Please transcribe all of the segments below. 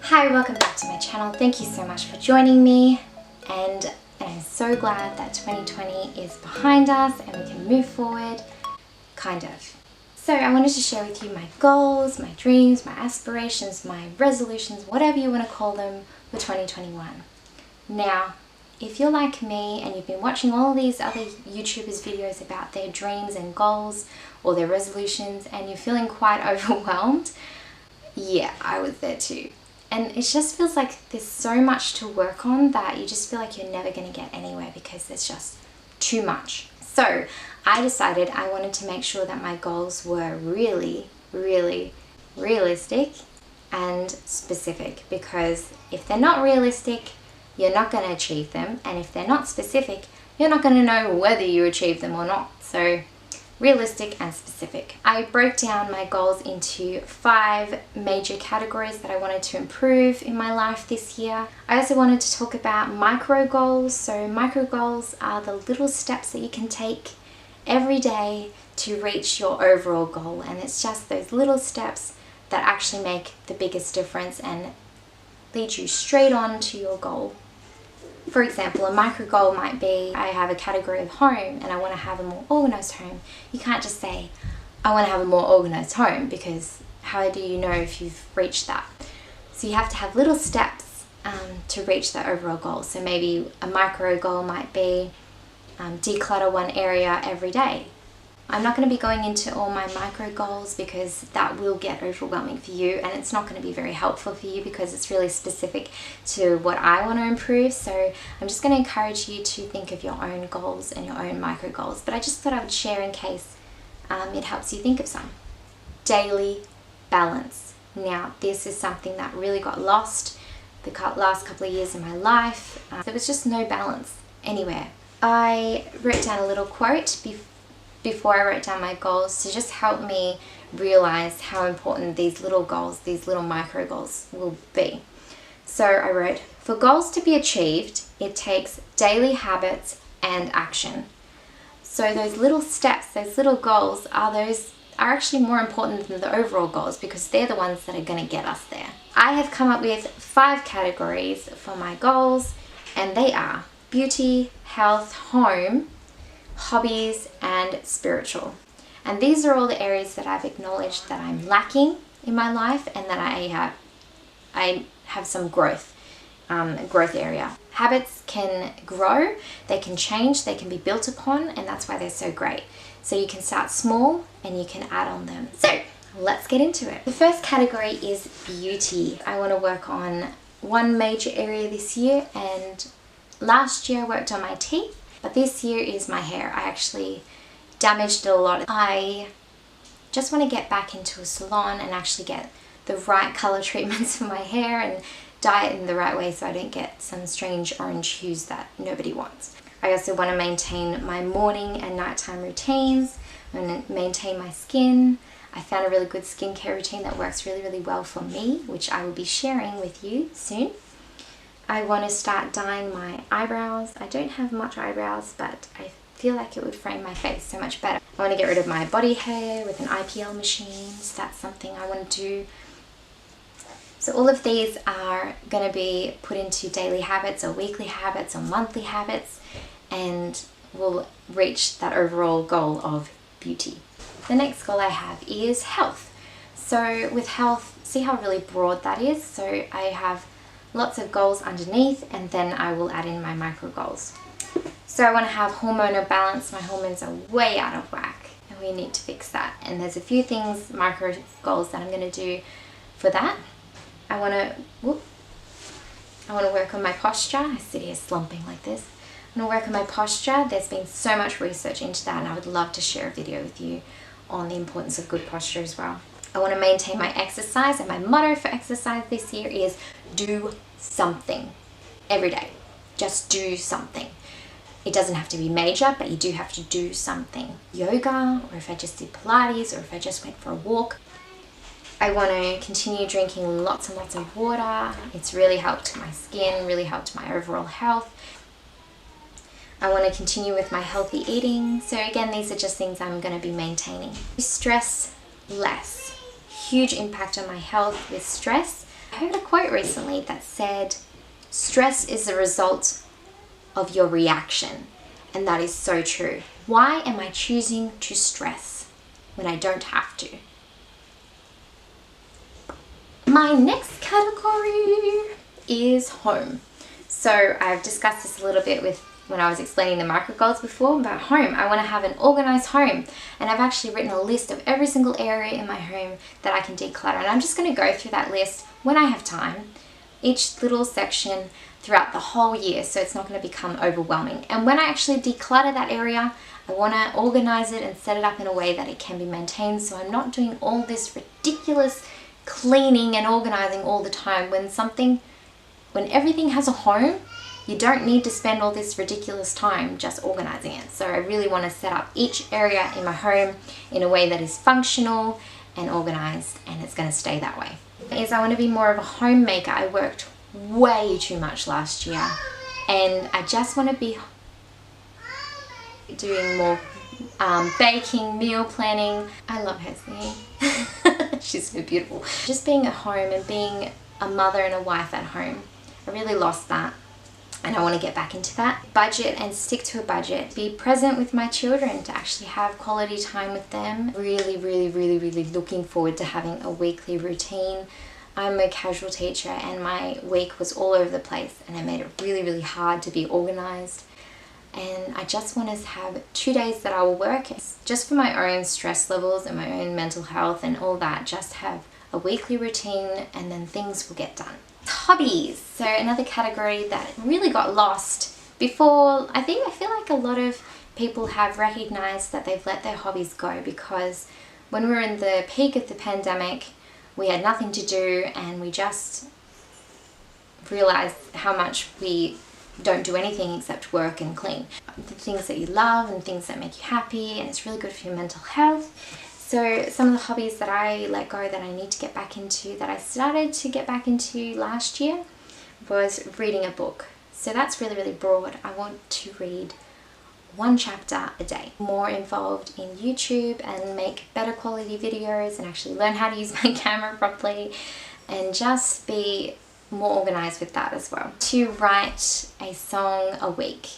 Hi, welcome back to my channel. Thank you so much for joining me, and I'm so glad that 2020 is behind us and we can move forward, kind of. So I wanted to share with you my goals, my dreams, my aspirations, my resolutions, whatever you want to call them, for 2021. Now, if you're like me and you've been watching all these other YouTubers' videos about their dreams and goals or their resolutions and you're feeling quite overwhelmed, yeah, I was there too. And it just feels like there's so much to work on that you just feel like you're never going to get anywhere because there's just too much. So I decided I wanted to make sure that my goals were really, really realistic and specific, because if they're not realistic, you're not going to achieve them. And if they're not specific, you're not going to know whether you achieve them or not. So realistic and specific. I broke down my goals into 5 major categories that I wanted to improve in my life this year. I also wanted to talk about micro goals. So micro goals are the little steps that you can take every day to reach your overall goal, and it's just those little steps that actually make the biggest difference and lead you straight on to your goal. For example, a micro goal might be, I have a category of home and I want to have a more organized home. You can't just say, I want to have a more organized home, because how do you know if you've reached that? So you have to have little steps to reach that overall goal. So maybe a micro goal might be declutter one area every day. I'm not going to be going into all my micro goals because that will get overwhelming for you, and it's not going to be very helpful for you because it's really specific to what I want to improve. So I'm just going to encourage you to think of your own goals and your own micro goals. But I just thought I would share in case it helps you think of some. Daily balance. Now, this is something that really got lost the last couple of years in my life. There was just no balance anywhere. I wrote down a little quote before I wrote down my goals to just help me realize how important these little goals, these little micro goals will be. So I wrote, for goals to be achieved, it takes daily habits and action. So those little steps, those little goals are actually more important than the overall goals, because they're the ones that are going to get us there. I have come up with 5 categories for my goals, and they are beauty, health, home, hobbies, and spiritual. And these are all the areas that I've acknowledged that I'm lacking in my life and that I have some growth area. Habits can grow, they can change, they can be built upon, and that's why they're so great. So you can start small and you can add on them. So let's get into it. The first category is beauty. I want to work on one major area this year, and last year I worked on my teeth. But this year is my hair. I actually damaged it a lot. I just want to get back into a salon and actually get the right color treatments for my hair and dye it in the right way so I don't get some strange orange hues that nobody wants. I also want to maintain my morning and nighttime routines. I want to maintain my skin. I found a really good skincare routine that works really, really well for me, which I will be sharing with you soon. I want to start dyeing my eyebrows. I don't have much eyebrows, but I feel like it would frame my face so much better. I want to get rid of my body hair with an IPL machine, so that's something I want to do. So all of these are going to be put into daily habits or weekly habits or monthly habits, and will reach that overall goal of beauty. The next goal I have is health. So with health, see how really broad that is? So I have lots of goals underneath, and then I will add in my micro goals. So I want to have hormonal balance. My hormones are way out of whack and we need to fix that. And there's a few things, micro goals, that I'm going to do for that. I want to work on my posture. I sit here slumping like this. I want to work on my posture. There's been so much research into that, and I would love to share a video with you on the importance of good posture as well. I want to maintain my exercise, and my motto for exercise this year is do something every day. Just do something. It doesn't have to be major, but you do have to do something. Yoga, or if I just did Pilates, or if I just went for a walk. I want to continue drinking lots and lots of water. It's really helped my skin, really helped my overall health. I want to continue with my healthy eating. So again, these are just things I'm going to be maintaining. Stress less. Huge impact on my health with stress. I heard a quote recently that said, stress is the result of your reaction. And that is so true. Why am I choosing to stress when I don't have to? My next category is home. So I've discussed this a little bit when I was explaining the micro goals before about home. I want to have an organized home, and I've actually written a list of every single area in my home that I can declutter, and I'm just going to go through that list when I have time, each little section throughout the whole year, so it's not going to become overwhelming. And when I actually declutter that area, I want to organize it and set it up in a way that it can be maintained, so I'm not doing all this ridiculous cleaning and organizing all the time. When everything has a home, you don't need to spend all this ridiculous time just organizing it. So I really want to set up each area in my home in a way that is functional and organized, and it's going to stay that way. I want to be more of a homemaker. I worked way too much last year, and I just want to be doing more baking, meal planning. I love her singing. She's so beautiful. Just being at home and being a mother and a wife at home. I really lost that, and I want to get back into that. Budget and stick to a budget. Be present with my children, to actually have quality time with them. Really looking forward to having a weekly routine. I'm a casual teacher, and my week was all over the place, and it made it really hard to be organized. And I just want to have 2 days that I will work just for my own stress levels and my own mental health and all that. Just have a weekly routine, and then things will get done. Hobbies. So another category that really got lost before. I feel like a lot of people have recognized that they've let their hobbies go, because when we were in the peak of the pandemic, we had nothing to do, and we just realized how much we don't do anything except work and clean. The things that you love and things that make you happy, and it's really good for your mental health. So some of the hobbies that I let go that I need to get back into, that I started to get back into last year, was reading a book. So that's really broad. I want to read 1 chapter a day. More involved in YouTube and make better quality videos and actually learn how to use my camera properly, and just be more organized with that as well. To write a song a week.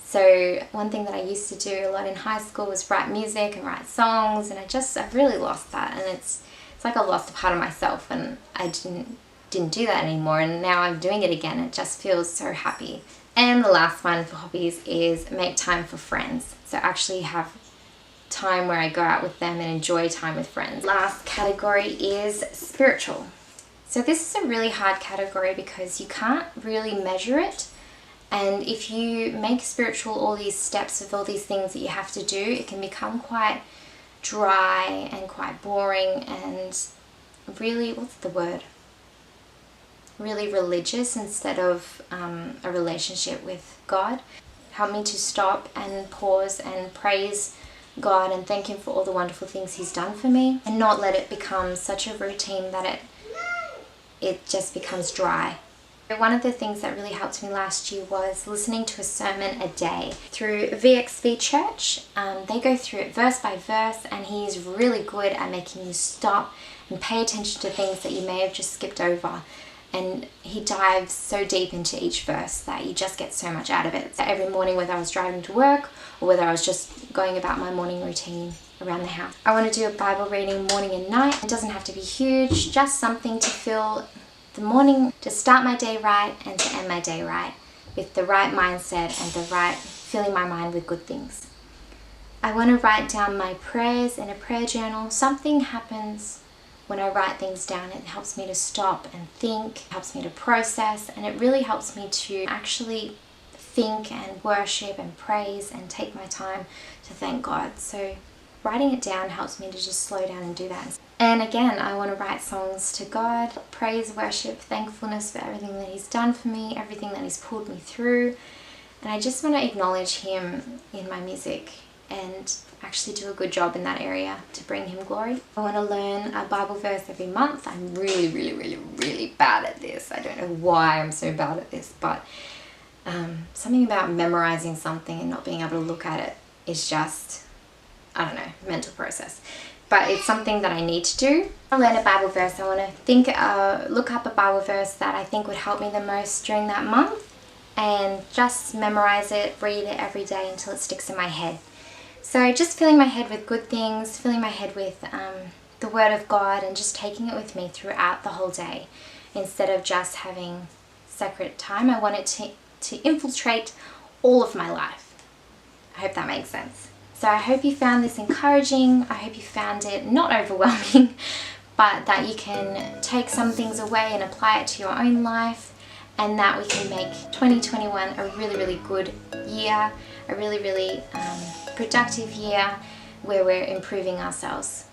So one thing that I used to do a lot in high school was write music and write songs, and I've really lost that, and it's like I lost a part of myself, and I didn't do that anymore, and now I'm doing it again. It just feels so happy. And the last one for hobbies is make time for friends. So actually have time where I go out with them and enjoy time with friends. Last category is spiritual. So this is a really hard category because you can't really measure it. And if you make spiritual all these steps of all these things that you have to do, it can become quite dry and quite boring and really, really religious instead of a relationship with God. Help me to stop and pause and praise God and thank Him for all the wonderful things He's done for me, and not let it become such a routine that it just becomes dry. One of the things that really helped me last year was listening to a sermon a day through VXV Church. They go through it verse by verse, and he's really good at making you stop and pay attention to things that you may have just skipped over. And he dives so deep into each verse that you just get so much out of it. So every morning, whether I was driving to work or whether I was just going about my morning routine around the house. I want to do a Bible reading morning and night. It doesn't have to be huge, just something to fill the morning, to start my day right and to end my day right, with the right mindset and filling my mind with good things. I want to write down my prayers in a prayer journal. Something happens when I write things down. It helps me to stop and think, helps me to process, and it really helps me to actually think and worship and praise and take my time to thank God. So writing it down helps me to just slow down and do that. And again, I want to write songs to God, praise, worship, thankfulness for everything that He's done for me, everything that He's pulled me through. And I just want to acknowledge Him in my music and actually do a good job in that area to bring Him glory. I want to learn a Bible verse every month. I'm really bad at this. I don't know why I'm so bad at this, but something about memorizing something and not being able to look at it is just, I don't know, mental process. but it's something that I need to do. I learn a Bible verse. I want to look up a Bible verse that I think would help me the most during that month, and just memorize it, read it every day until it sticks in my head. So just filling my head with good things, filling my head with the Word of God, and just taking it with me throughout the whole day instead of just having sacred time. I want it to infiltrate all of my life. I hope that makes sense. So I hope you found this encouraging. I hope you found it not overwhelming, but that you can take some things away and apply it to your own life, and that we can make 2021 a really, really good year, a really, really productive year where we're improving ourselves.